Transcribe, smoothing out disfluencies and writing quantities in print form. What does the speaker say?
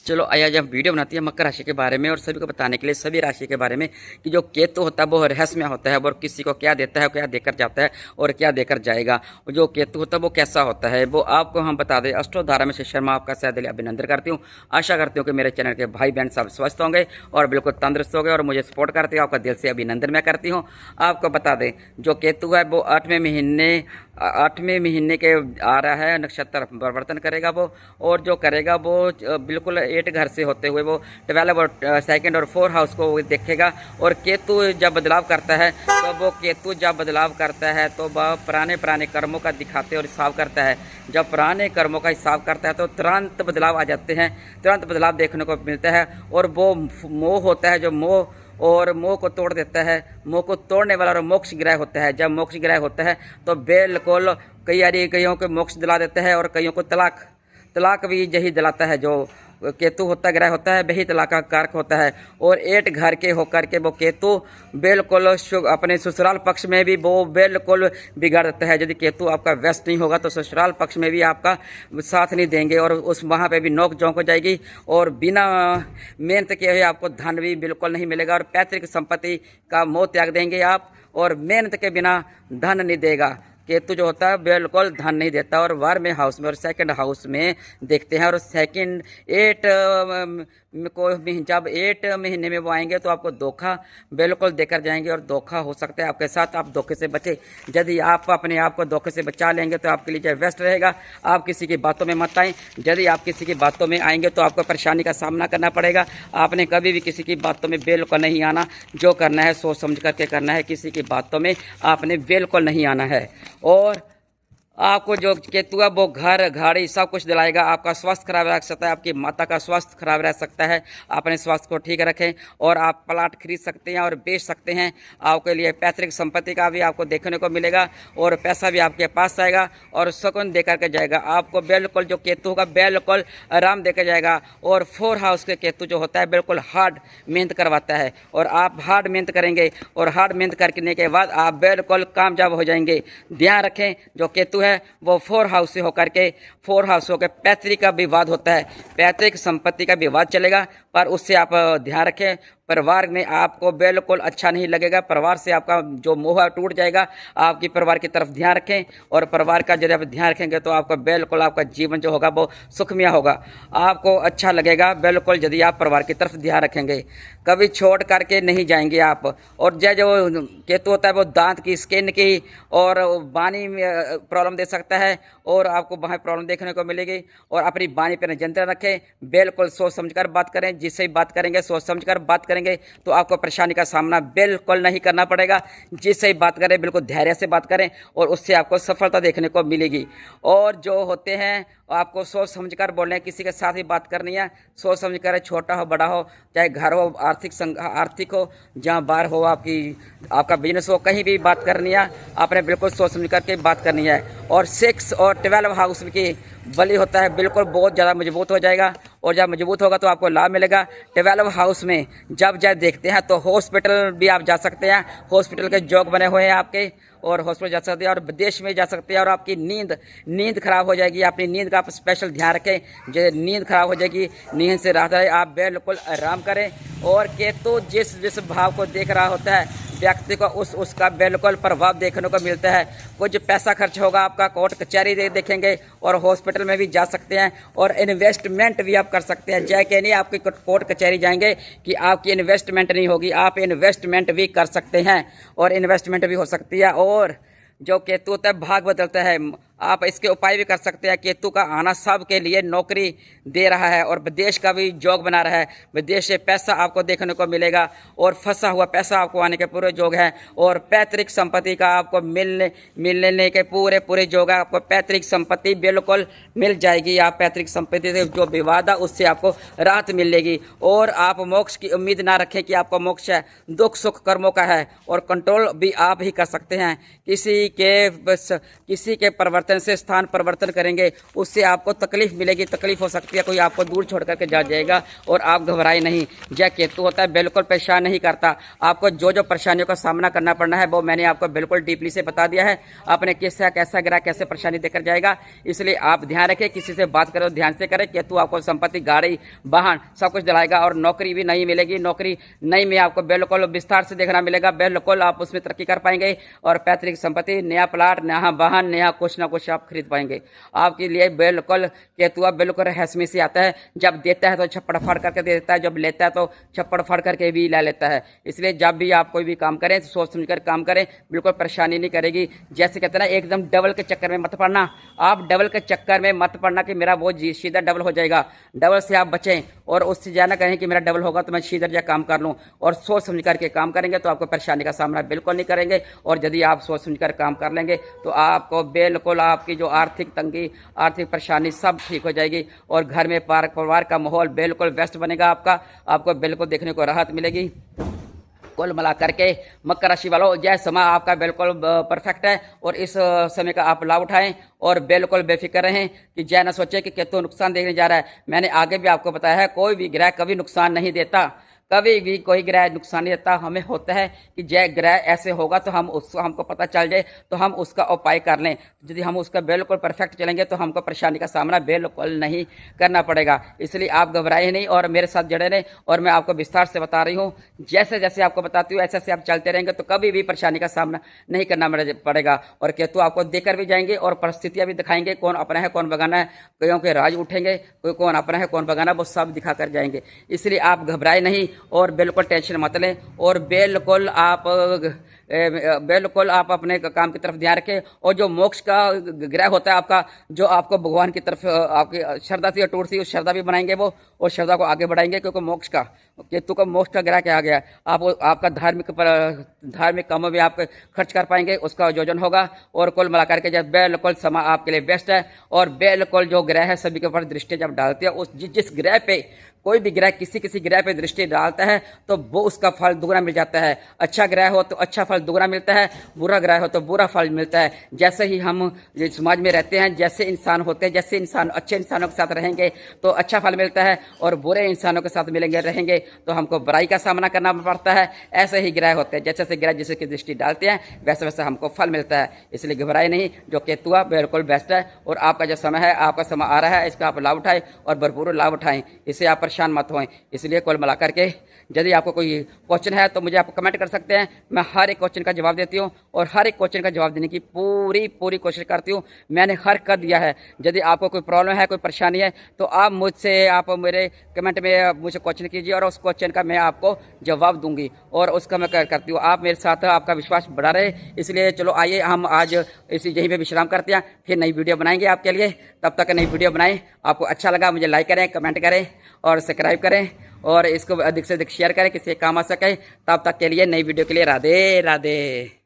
चलो आज हम वीडियो बनाती है मकर राशि के बारे में और सभी को बताने के लिए सभी राशि के बारे में कि जो केतु होता है वो रहस्यमय होता है और किसी को क्या देता है, क्या देकर जाता है और क्या देकर जाएगा। जो केतु होता है वो कैसा होता है वो आपको हम बता दें। अष्टोधारा में से शर्मा आपका सहदिल अभिनंदन करती हूँ। आशा करती हूँ कि मेरे चैनल के भाई बहन सब स्वस्थ होंगे और बिल्कुल तंदुरुस्त होंगे और मुझे सपोर्ट करते हैं। आपका दिल से अभिनंदन मैं करती हूँ। आपको बता दें जो केतु है वो 8वें महीने के आ रहा है, नक्षत्र परिवर्तन करेगा वो, और जो करेगा वो बिल्कुल 8 घर से होते हुए वो 12 और 2nd और 4 हाउस को देखेगा। और केतु जब बदलाव करता है तो वह पुराने कर्मों का दिखाते और हिसाब करता है। जब पुराने कर्मों का हिसाब करता है तो तुरंत बदलाव आ जाते हैं, तुरंत बदलाव देखने को मिलता है। और वो मोह होता है जो मोह को तोड़ देता है, मोह को तोड़ने वाला और मोक्ष ग्रह होता है। जब मोक्ष ग्रह होता है तो बिल्कुल कईयों को मोक्ष दिला देता है और कईयों को तलाक भी यही दिलाता है। जो केतु होता ग्रह होता है वही तलाक का कारक होता है। और 8 घर के होकर के वो केतु बिल्कुल अपने ससुराल पक्ष में भी वो बिल्कुल बिगाड़ देता है। यदि केतु आपका व्यस्त नहीं होगा तो ससुराल पक्ष में भी आपका साथ नहीं देंगे और उस वहाँ पे भी नोक झोंक हो जाएगी और बिना मेहनत के हुए आपको धन भी बिल्कुल नहीं मिलेगा और पैतृक संपत्ति का मोह त्याग देंगे आप और मेहनत के बिना धन नहीं देगा। केतु जो होता है बिल्कुल धन नहीं देता। और 12वें हाउस में और 2nd हाउस में देखते हैं और 2nd 8 को जब 8 महीने में वो आएंगे तो आपको धोखा बिल्कुल देकर जाएंगे और धोखा हो सकता है आपके साथ। आप धोखे से बचे। यदि आप अपने आप को धोखे से बचा लेंगे तो आपके लिए बेस्ट रहेगा। आप किसी की बातों में मत आएँ। यदि आप किसी की बातों में आएंगे तो आपको परेशानी का सामना करना पड़ेगा। आपने कभी भी किसी की बातों में बिल्कुल नहीं आना। जो करना है सोच समझ करके करना है। किसी की बातों में आपने बिल्कुल नहीं आना है। और आपको जो केतु है वो घर गाड़ी सब कुछ दिलाएगा। आपका स्वास्थ्य खराब रह सकता है, आपकी माता का स्वास्थ्य खराब रह सकता है। अपने स्वास्थ्य को ठीक रखें और आप प्लाट खरीद सकते हैं और बेच सकते हैं। आपके लिए पैतृक संपत्ति का भी आपको देखने को मिलेगा और पैसा भी आपके पास आएगा और सुकून देकर के जाएगा। आपको बिल्कुल जो केतु होगा बिल्कुल आराम देकर जाएगा। और 4 हाउस के केतु जो होता है बिल्कुल हार्ड मेहनत करवाता है और आप हार्ड मेहनत करेंगे और हार्ड मेहनत करने के बाद आप बिल्कुल कामयाब हो जाएंगे। ध्यान रखें जो केतु है वो 4 हाउस से होकर के 4 हाउसों के पैतृक का विवाद होता है, पैतृक संपत्ति का विवाद चलेगा। पर उससे आप ध्यान रखें, परिवार में आपको बिल्कुल अच्छा नहीं लगेगा। परिवार से आपका जो मोह टूट जाएगा। आपकी परिवार की तरफ ध्यान रखें और परिवार का यदि आप ध्यान रखेंगे तो आपका बिल्कुल आपका जीवन जो होगा वो सुखमय होगा। आपको अच्छा लगेगा बिल्कुल यदि आप परिवार की तरफ ध्यान रखेंगे। कभी छोड़ करके नहीं जाएंगे आप। और जो केतु होता है वो दांत की, स्किन की और वाणी में प्रॉब्लम दे सकता है और आपको वहाँ प्रॉब्लम देखने को मिलेगी। और अपनी वाणी पर नियंत्रण रखें। बिल्कुल सोच समझकर बात करें। जिससे बात करेंगे सोच समझकर बात करेंगे तो आपको परेशानी का सामना बिल्कुल नहीं करना पड़ेगा। जिससे बात करें बिल्कुल धैर्य से बात करें और उससे आपको सफलता देखने को मिलेगी। और जो होते हैं आपको सोच समझकर बोलना है। किसी के साथ ही बात करनी है सोच समझकर, छोटा हो बड़ा हो, चाहे घर हो, आर्थिक हो, जहाँ बाहर हो, आपका बिजनेस हो, कहीं भी बात करनी है आपने बिल्कुल सोच समझ करके बात करनी है। और 6 और 12 हाउस की बलि होता है बिल्कुल बहुत ज़्यादा मजबूत हो जाएगा और जब मजबूत होगा तो आपको लाभ मिलेगा। 12 हाउस में जब देखते हैं तो हॉस्पिटल भी आप जा सकते हैं। हॉस्पिटल के योग बने हुए हैं आपके और हॉस्पिटल जा सकते हैं और विदेश में जा सकते हैं। और आपकी नींद खराब हो जाएगी। अपनी नींद का आप स्पेशल ध्यान रखें। जो नींद खराब हो जाएगी, नींद से राहत आए, आप बिल्कुल आराम करें। और केतु जिस भाव को देख रहा होता है व्यक्ति को उसका बिल्कुल प्रभाव देखने को मिलता है। कुछ पैसा खर्च होगा आपका, कोर्ट कचहरी देखेंगे और हॉस्पिटल में भी जा सकते हैं और इन्वेस्टमेंट भी आप कर सकते हैं। जय के नहीं आपकी कोर्ट कचहरी जाएंगे कि आपकी इन्वेस्टमेंट नहीं होगी, आप इन्वेस्टमेंट भी कर सकते हैं और इन्वेस्टमेंट भी हो सकती है। और जो केतु होता है भाग बदलता है। आप इसके उपाय भी कर सकते हैं। केतु का आना सब के लिए नौकरी दे रहा है और विदेश का भी योग बना रहा है। विदेश से पैसा आपको देखने को मिलेगा और फंसा हुआ पैसा आपको आने के पूरे योग है। और पैतृक संपत्ति का आपको मिलने के पूरे योग है। आपको पैतृक संपत्ति बिल्कुल मिल जाएगी। आप पैतृक संपत्ति से जो विवाद है उससे आपको राहत मिलेगी। और आप मोक्ष की उम्मीद ना रखें कि आपको मोक्ष है, दुख सुख कर्मों का है और कंट्रोल भी आप ही कर सकते हैं। किसी के परिवर्तन परिवर्तन से स्थान परिवर्तन करेंगे उससे आपको तकलीफ मिलेगी, तकलीफ हो सकती है, कोई आपको दूर छोड़ करके जा जाएगा और आप घबराए नहीं। जय केतु होता है बिल्कुल परेशान नहीं करता। आपको जो जो परेशानियों का सामना करना पड़ना है वो मैंने आपको बिल्कुल डीपली से बता दिया है। आपने किससे कैसा ग्रह कैसे परेशानी देकर जाएगा, इसलिए आप ध्यान रखें, किसी से बात करो ध्यान से करें। केतु आपको संपत्ति, गाड़ी, वाहन सब कुछ दिलाएगा और नौकरी भी नहीं मिलेगी। नौकरी नहीं में आपको बिल्कुल विस्तार से देखना मिलेगा, बिल्कुल आप उसमें तरक्की कर पाएंगे और पैतृक संपत्ति, नया प्लाट, नया वाहन, नया कुछ ना कुछ आप खरीद पाएंगे। आपके लिए बिल्कुल केतुआ बिल्कुल रहस्यमय से आता है। जब देता है तो छप्पड़ फाड़ करके दे देता है, जब लेता है तो छप्पड़ फाड़ करके भी ले लेता है। इसलिए जब भी आप कोई भी काम करें तो सोच समझकर काम करें, बिल्कुल परेशानी नहीं करेगी। जैसे कहते हैं ना, एकदम डबल के चक्कर में मत पड़ना। आप डबल के चक्कर में मत पड़ना कि मेरा वो सीधा डबल हो जाएगा, डबल से आप बचें और उससे जाना कहें कि मेरा डबल होगा तो मैं सीधा जा काम कर लूं। और सोच समझ करके काम करेंगे तो आपको परेशानी का सामना बिल्कुल नहीं करेंगे। और यदि आप सोच समझ कर काम कर लेंगे तो आपको बिल्कुल आपकी जो आर्थिक तंगी, आर्थिक परेशानी सब ठीक हो जाएगी और घर में परिवार का माहौल बिल्कुल बेस्ट बनेगा। आपको बिल्कुल देखने को राहत मिलेगी। कुल मिला करके मकर राशि वालों, यह समय आपका बिल्कुल परफेक्ट है और इस समय का आप लाभ उठाएं और बिल्कुल बेफिक्र रहें कि जय न सोचे कि केतु नुकसान देने जा रहा है। मैंने आगे भी आपको बताया है, कोई भी ग्रह कभी नुकसान नहीं देता, कभी भी कोई ग्रह नुकसान नहीं देता। हमें होता है कि जय ग्रह ऐसे होगा तो हमको पता चल जाए तो हम उसका उपाय कर लें। यदि हम उसका बिल्कुल परफेक्ट चलेंगे तो हमको परेशानी का सामना बिल्कुल नहीं करना पड़ेगा। इसलिए आप घबराए नहीं और मेरे साथ जुड़े रहें और मैं आपको विस्तार से बता रही हूँ। जैसे जैसे आपको बताती हूँ ऐसे ऐसे आप चलते रहेंगे तो कभी भी परेशानी का सामना नहीं करना पड़ेगा। और केतु आपको देकर भी जाएंगे और परिस्थितियाँ भी दिखाएंगे, कौन अपना है कौन बगाना है, कईयों के राज उठेंगे, कोई कौन अपना है कौन बगाना, वो सब दिखा कर जाएंगे। इसलिए आप घबराए नहीं और बिल्कुल टेंशन मत लें और बिल्कुल आप अपने काम की तरफ ध्यान रखें। और जो मोक्ष का ग्रह होता है आपका, जो आपको भगवान की तरफ आपकी श्रद्धा थी अटूट थी, उस श्रद्धा भी बनाएंगे वो और श्रद्धा को आगे बढ़ाएंगे। क्योंकि मोक्ष का केतु का मोक्ष का ग्रह क्या आ गया, आपका धार्मिक कामों में आप खर्च कर पाएंगे, उसका आयोजन होगा। और कुल मिलाकर के जब बिल्कुल समय आपके लिए बेस्ट है और बिल्कुल जो ग्रह है सभी के ऊपर दृष्टि जब डालते हैं, उस जिस ग्रह पे कोई भी ग्रह किसी ग्रह पे दृष्टि डालता है तो वो उसका फल दुगना मिल जाता है। अच्छा ग्रह हो तो अच्छा फल दुगना मिलता है, बुरा ग्रह हो तो बुरा फल मिलता है। जैसे ही हम समाज में रहते हैं, जैसे इंसान होते हैं, जैसे इंसान अच्छे इंसानों के साथ रहेंगे तो अच्छा फल मिलता है और बुरे इंसानों के साथ रहेंगे तो हमको बुराई का सामना करना पड़ता है। ऐसे ही ग्रह होते हैं, जैसे जैसे ग्रह जिसकी दृष्टि डालते हैं वैसे वैसे हमको फल मिलता है। इसलिए घबराए नहीं, जो केतुआ बिल्कुल बेस्ट है और आपका जो समय है, आपका समय आ रहा है, इसका आप लाभ उठाएं और भरपूर लाभ उठाएं। इससे आप परेशान मत हों। इसलिए कुल मिलाकर के यदि आपको कोई क्वेश्चन है तो मुझे आप कमेंट कर सकते हैं, मैं हर एक क्वेश्चन का जवाब देती हूँ और हर एक क्वेश्चन का जवाब देने की पूरी कोशिश करती हूँ। मैंने हर कर दिया है। यदि आपको कोई प्रॉब्लम है, कोई परेशानी है तो आप मेरे कमेंट में मुझे क्वेश्चन कीजिए और उस क्वेश्चन का मैं आपको जवाब दूंगी और उसका मैं करती हूँ। आप मेरे साथ आपका विश्वास बढ़ा रहे। इसलिए चलो आइए हम आज यहीं पे विश्राम करते हैं, फिर नई वीडियो बनाएंगे आपके लिए। तब तक नई वीडियो बनाएं। आपको अच्छा लगा मुझे लाइक करें, कमेंट करें और सब्सक्राइब करें और इसको अधिक से अधिक शेयर करें, किसी काम आ सके। तब तक के लिए नई वीडियो के लिए राधे राधे।